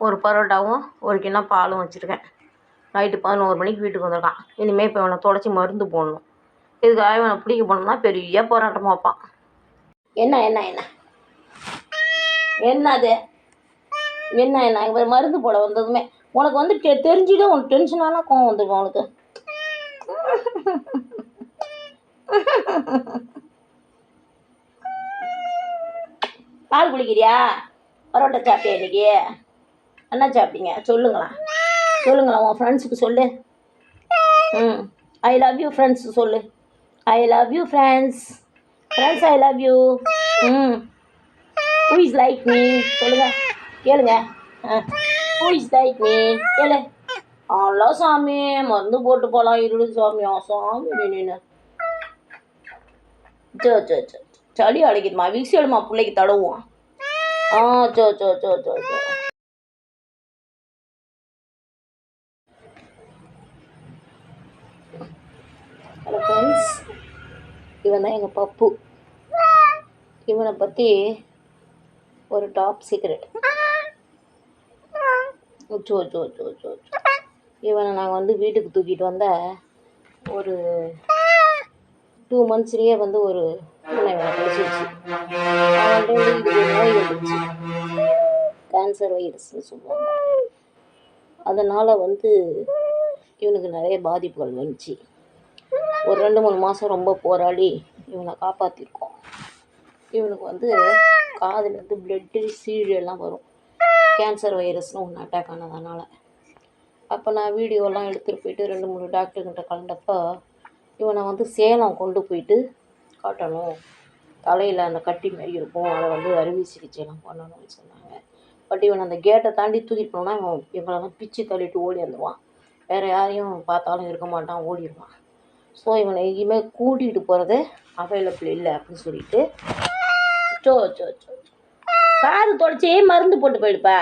ஒரு பரோட்டாவும் ஒரு கிண்ணம் பாலும் வச்சுருக்கேன். நைட்டு 11 மணிக்கு வீட்டுக்கு வந்திருக்கான். இனிமேல் இப்போ இவனை தொடச்சி மருந்து போடணும். இதுக்காக இவனை பிடிக்க போனோம்னா பெரிய போராட்டமாக வைப்பான். என்ன என்ன என்ன என்னது என்ன என்ன இவர் மருந்து போட வந்ததுமே உனக்கு வந்து தெரிஞ்சுட்டு உனக்கு டென்ஷனான கோவம் வந்துடும் உனக்கு. பால் குடிக்கிறியா? பரோட்டா சாப்பிட்டியா இன்னைக்கு? என்ன சாப்பிட்டீங்க? சொல்லுங்களா உன் ஃப்ரெண்ட்ஸுக்கு சொல்லு. ஐ லவ் யூ ஃப்ரெண்ட்ஸ் சொல்லு. I love you friends I love you. Who is like me சொல்லுங்க, கேளுங்க. ஹூ இஸ் லைக் மீ கேளு. அல்லா சாமி மருந்து போட்டு போகலாம் இருடு சாமியா சாமி நின்று சளி அடைக்குதுமா. விக்ஸ் எடுமா பிள்ளைக்கு தடவுவோம். சோ சோ சோ சோ சோ ஹலோ ஃப்ரெண்ட்ஸ், இவன் தான் எங்கள் பப்பு. இவனை பற்றி ஒரு டாப் சீக்ரெட். சோ சோ சோ சோ இவனை நாங்கள் வந்து வீட்டுக்கு தூக்கிட்டு வந்த ஒரு 2 monthsலேயே வந்து ஒரு பூனை இவனை கழிச்சிருச்சு. அவன்கிட்ட இதுக்கு ஒரு நோய் வந்துச்சு, கேன்சர் வைரஸ்ன்னு சொல்லுவாங்க. அதனால் வந்து இவனுக்கு நிறைய பாதிப்புகள் வந்துச்சு. ஒரு 2-3 மாதம் ரொம்ப போராடி இவனை காப்பாற்றிருக்கோம். இவனுக்கு வந்து காதுலேருந்து பிளட்டு சீழ் எல்லாம் வரும், கேன்சர் வைரஸ்னு ஒன்று அட்டாக் ஆனதுனால. அப்போ நான் வீடியோலாம் எடுத்துகிட்டு போயிட்டு 2-3 டாக்டர்கிட்ட கலந்தப்போ இவனை வந்து சேலம் கொண்டு போயிட்டு காட்டணும், தலையில் அந்த கட்டி மாரி இருக்கும், அதை வந்து அறுவை சிகிச்சைலாம் பண்ணணும்னு சொன்னாங்க. பட் இவன் அந்த கேட்டை தாண்டி தூக்கிட்டு போனோன்னா இவன் இவங்களெல்லாம் பிச்சு தள்ளிட்டு ஓடி வந்துடுவான். வேறு யாரையும் பார்த்தாலும் இருக்க மாட்டான், ஓடிடுவான். ஸோ இவனை எங்கேயுமே கூட்டிகிட்டு போகிறது அவைலபிள் இல்லை அப்படின்னு சொல்லிட்டு காது தொடச்சி மருந்து போட்டு போயிடுப்பா.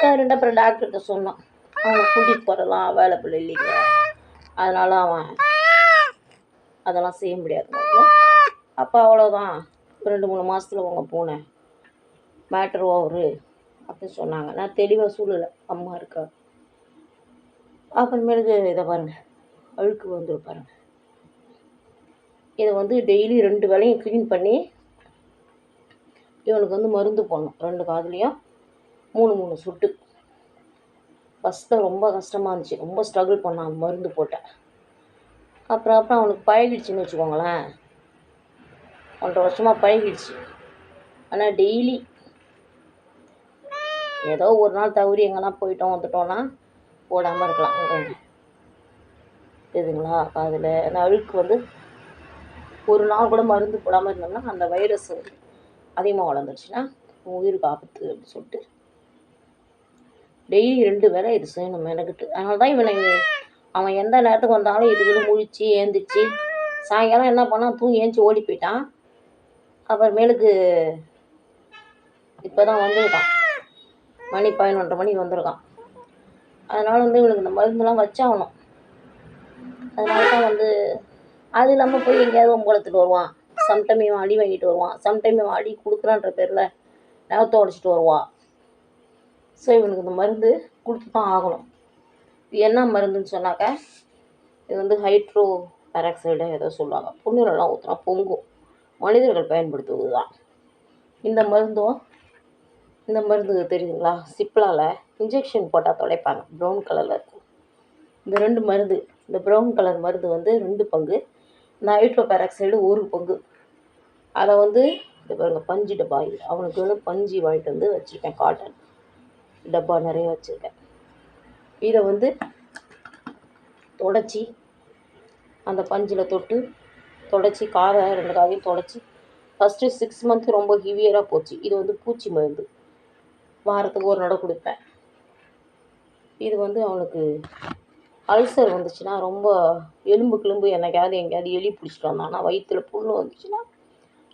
சரின்ட்டு அப்புறம் டாக்டர்கிட்ட சொன்னான், அவனை கூட்டிகிட்டு போகிறதெல்லாம் அவைலபிள் இல்லைங்க, அதனால் அவன் அதெல்லாம் செய்ய முடியாது. அப்போ அவ்வளோதான், 2-3 மாதத்தில் உங்கள் பூனை மேட்ரு ஓவரு அப்படின்னு சொன்னாங்க. நான் தெளிவாக சொல்லலை, அம்மா இருக்கா. அப்புறமேலுக்கு இதை பாருங்கள், அழுக்கு வந்துடும் பாருங்கள். இதை வந்து டெய்லி 2 வேளையும் க்ளீன் பண்ணி இவனுக்கு வந்து மருந்து போடணும். 2 காதுலேயும் 3 சுட்டு. ஃபஸ்ட்டு ரொம்ப கஷ்டமாக இருந்துச்சு, ரொம்ப ஸ்ட்ரகிள் பண்ணான் மருந்து போட்டேன். அப்புறம் அவனுக்கு பழகிடுச்சின்னு வச்சுக்கோங்களேன், 1.5 வருஷமாக பழகிடுச்சு. ஆனால் டெய்லி ஏதோ ஒரு நாள் தவறி எங்கன்னா போயிட்டோம் வந்துட்டோன்னா போடாமல் இருக்கலாம். இதுங்களா அதில் அந்த அழுக்கு வந்து ஒரு நாள் கூட மருந்து போடாமல் இருந்தோம்னா அந்த வைரஸ் வந்து அதிகமாக வளர்ந்துருச்சுன்னா உயிருக்கு ஆபத்து அப்படின்னு சொல்லிட்டு டெய்லி 2 வேளை இது செய்யணும் மெனக்கிட்டு. அதனால தான் இவனை அவன் எந்த நேரத்துக்கு வந்தாலும் இதுக்குன்னு முழிச்சு ஏந்திரிச்சு சாயங்காலம் என்ன பண்ணான், தூங்கி ஏஞ்சி ஓடி போயிட்டான். அப்புறமேலுக்கு இப்போ தான் வந்திருக்கான், மணி 11:30 மணிக்கு வந்திருக்கான். அதனால் வந்து இவனுக்கு இந்த மருந்துலாம் வச்சாகணும். அதனால தான் வந்து அது இல்லாமல் போய் எங்கேயாவது ஒம்பளத்துட்டு வருவான், சம்டைம் இவன் அடி வாங்கிட்டு வருவான், சம்டைம் இவன் அடி கொடுக்குறான்ற பேரில் நகத்தை உடச்சிட்டு வருவான். ஸோ இவனுக்கு இந்த மருந்து கொடுத்து தான் ஆகணும். இது என்ன மருந்துன்னு சொன்னாக்க, இது வந்து ஹைட்ரோ பெராக்சைடு ஏதோ சொல்லுவாங்க. புண்ணுலலாம் ஊற்றினா பொங்கும், மனிதர்கள் பயன்படுத்துவது தான் இந்த மருந்தும். இந்த மருந்து தெரியுதுங்களா, சிப்லாவில் இன்ஜெக்ஷன் போட்டால் தொலைப்பாங்க, ப்ரௌன் கலரில் இருக்கும். இந்த 2 மருந்து, இந்த ப்ரௌன் கலர் மருந்து வந்து 2 பங்கு, இந்த ஹைட்ரோ பெராக்சைடு 1 பங்கு. அதை வந்து இது பாருங்கள், பஞ்சு டப்பா. அவனுக்கு வந்து பஞ்சு வாங்கிட்டு வந்து வச்சுருக்கேன், காட்டன் டப்பா நிறைய வச்சுருக்கேன். இதை வந்து தொடச்சி அந்த பஞ்சில் தொட்டு தொடச்சி காதை 2 காதையும் தொடச்சி ஃபஸ்ட்டு 6 months ரொம்ப ஹிவியராக போச்சு. இது வந்து பூச்சி மருந்து, வாரத்துக்கு 1 நடை கொடுப்பேன். இது வந்து அவனுக்கு அல்சர் வந்துச்சுன்னா, ரொம்ப எலும்பு கிளும்பு என்னைக்காவது எங்கேயாவது எலி பிடிச்சிட்டு வந்தான்னா, வயிற்றில் புண்ணு வந்துச்சுன்னா,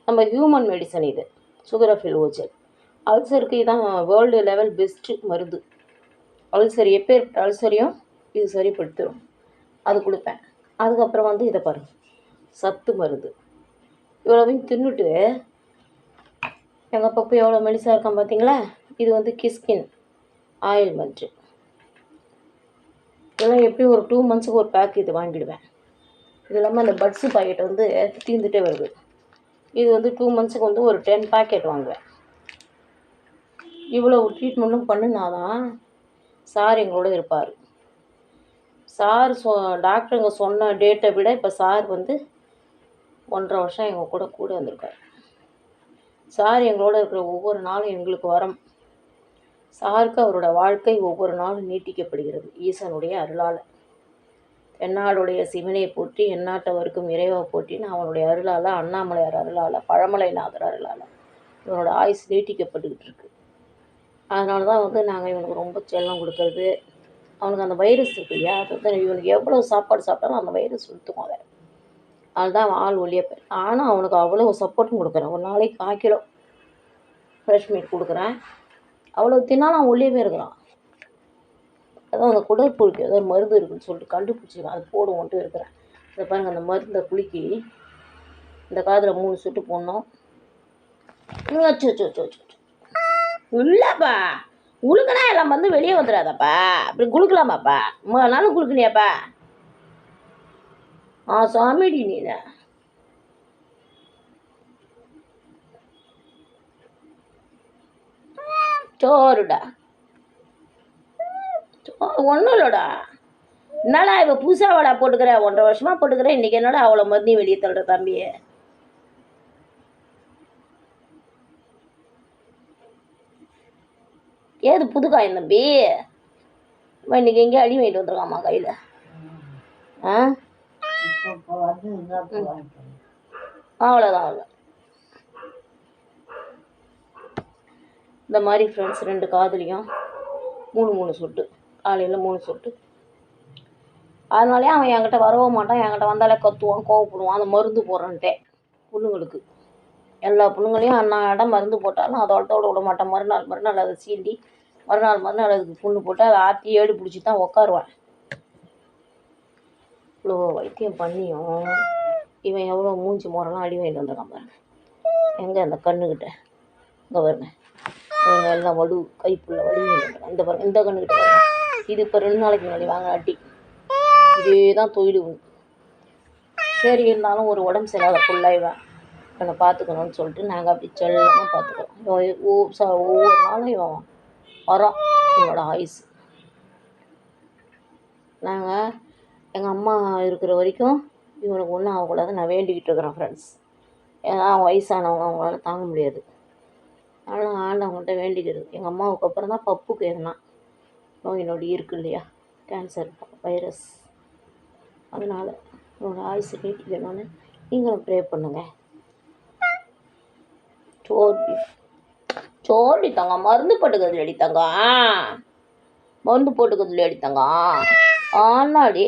நம்ம ஹியூமன் மெடிசன் இது சுகரஃபில் ஓஜல். அல்சருக்கு இதான் வேர்ல்டு லெவல் பெஸ்ட்டு மருந்து. அல்சர் எப்பேற்பட்ட அல்சரையும் இது சரிப்படுத்திடும், அது கொடுப்பேன். அதுக்கப்புறம் வந்து இதை பாருங்கள், சத்து மருந்து. இவ்வளவையும் தின்னுட்டு எங்கள் பப்பு எவ்வளோ மெலிசாக இருக்கான் பார்த்தீங்களா? இது வந்து கிஸ்கின் ஆயில்மெண்ட்டு. இதெல்லாம் எப்படி ஒரு 2 மந்த்ஸுக்கு ஒரு பேக் இது வாங்கிடுவேன். இது இல்லாமல் அந்த பட்ஸு பாக்கெட் வந்து தீர்ந்துட்டே வருது. இது வந்து 2 மந்த்ஸுக்கு வந்து ஒரு 10 பேக்கெட் வாங்குவேன். இவ்வளோ ட்ரீட்மெண்ட்டும் பண்ணினாதான் சார் எங்களோட இருப்பார். சார் டாக்டருங்க சொன்ன டேட்டை விட இப்போ சார் வந்து 1.5 வருஷம் எங்கள் கூட வந்திருக்கார். சார் எங்களோட இருக்கிற ஒவ்வொரு நாளும் எங்களுக்கு வரம். சாருக்கு அவரோட வாழ்க்கை ஒவ்வொரு நாளும் நீட்டிக்கப்படுகிறது ஈசனுடைய அருளால். தென்னாடுடைய சிவனை போற்றி எந்நாட்டவருக்கும் இறைவா போற்றின்னு அவனுடைய அருளால், அண்ணாமலையார் அருளால், பழமலைநாதர் அருளால் இவனோட ஆயுசு நீட்டிக்கப்பட்டுக்கிட்டு இருக்கு. அதனால தான் வந்து நாங்கள் இவனுக்கு ரொம்ப செல்லம் கொடுக்கறது. அவனுக்கு அந்த வைரஸ் இருக்கு இல்லையா, அது வந்து இவனுக்கு எவ்வளோ சாப்பாடு சாப்பிட்டாலும் அந்த வைரஸ் சுற்றுக்கும். அதை அதுதான் அவன் ஆள் ஒல்லியாக போய். ஆனால் அவனுக்கு அவ்வளோ சப்போர்ட்டும் கொடுக்குறேன். ஒரு நாளைக்கு 1 கிலோ ஃப்ரெஷ் மீட் கொடுக்குறேன். அவ்வளோ தின்னாலும் அவன் ஒல்லியவே இருக்கிறான். அதான் அந்த குடற்புழுக்கு ஏதோ மருந்து இருக்குன்னு சொல்லிட்டு கண்டுபிடிச்சிருக்கேன். அது போடுவோன்ட்டு இருக்கிறேன். இதை பாருங்கள், அந்த மருந்தை குலுக்கி இந்த காதில் 3 சொட்டு போடணும். இல்லைப்பா, உழுக்குனா எல்லாம் வந்து வெளியே வந்துடாதப்பா. அப்படி குளுக்கலாமாப்பா? 3 நாள் குளுக்குனியாப்பா? சாமிடி நீ சோறுடா. ஒன்றும் இல்லைடா. என்னடா இப்போ புதுசாக வாடா போட்டுக்கிற? 1.5 வருஷமாக போட்டுக்கிறேன். இன்றைக்கி என்னடா அவ்வளோ மருந்தையும் வெளியே தள்ளுற தம்பியை? ஏது புது காயம் தம்பி? இன்றைக்கி எங்கேயும் அடி வாங்கிட்டு வந்துருக்காம்மா கையில். அவ்வளோதான் அவ்வளோ. இந்த மாதிரி ஃப்ரெண்ட்ஸ் 2 காதுலையும் 3 சொட்டு, காலையில் 3 சொட்டு. அதனாலே அவன் என்கிட்ட வரவும் மாட்டான். என்கிட்ட வந்தாலே கத்துவான், கோவப்படுவான். அந்த மருந்து போடுறேன்ட்டே புண்ணுங்களுக்கு. எல்லா புண்ணுங்களையும் அண்ணாடம் மருந்து போட்டாலும் அதோட விட மாட்டேன். மறுநாள் அதை சீண்டி மறுநாள் அதுக்கு புண்ணு போட்டு அதை ஆற்றி ஏடு பிடிச்சி தான் உட்காருவேன். இவ்வளோ வைத்தியம் பண்ணியும் இவன் எவ்வளோ மூஞ்சி முறைலாம் அடி வாங்கிட்டு வந்துருக்கான் பாருங்க. எங்கே அந்த கண்ணுக்கிட்ட இங்கே பாருங்க, எல்லாம் வலு, கைப்புள்ள வலி வந்துருக்கான். இந்த பாருங்க, இந்த கண்ணுக்கிட்ட பாருங்க. இது இப்போ 2 நாளைக்கு முன்னாடி வாங்க அடி. இதே தான் தொழில். சரி, இருந்தாலும் ஒரு உடம்பு சரியில்லாத ஃபுல்லாக இவனை பார்த்துக்கணும்னு சொல்லிட்டு நாங்கள் அப்படி செல்லமாக பார்த்துக்கிறோம். ஒவ்வொரு நாளும் இவன் வரோம். இவனோட ஆயுசு நாங்கள் எங்கள் அம்மா இருக்கிற வரைக்கும் இவனுக்கு ஒன்றும் ஆகக்கூடாது நான் வேண்டிக்கிட்டு இருக்கிறேன் ஃப்ரெண்ட்ஸ். ஏன்னா வயசானவங்க, அவங்களால தாங்க முடியாது. அதனால் ஆண்டவங்கள்ட்ட வேண்டிக்கிறது. எங்கள் அம்மாவுக்கு அப்புறம் தான் பப்புக்கு எதுனா நோய் நொடி இருக்கு இல்லையா, கேன்சர் வைரஸ். அதனால் உங்களோட ஆயுசு நீட்டிக்கணும்னு நீங்களும் ப்ரே பண்ணுங்க. சோடி தங்க மருந்து போட்டுக்கிறதுல அடி தங்க, மருந்து போட்டுக்கிறதுல அடி தங்க. ஆனாடி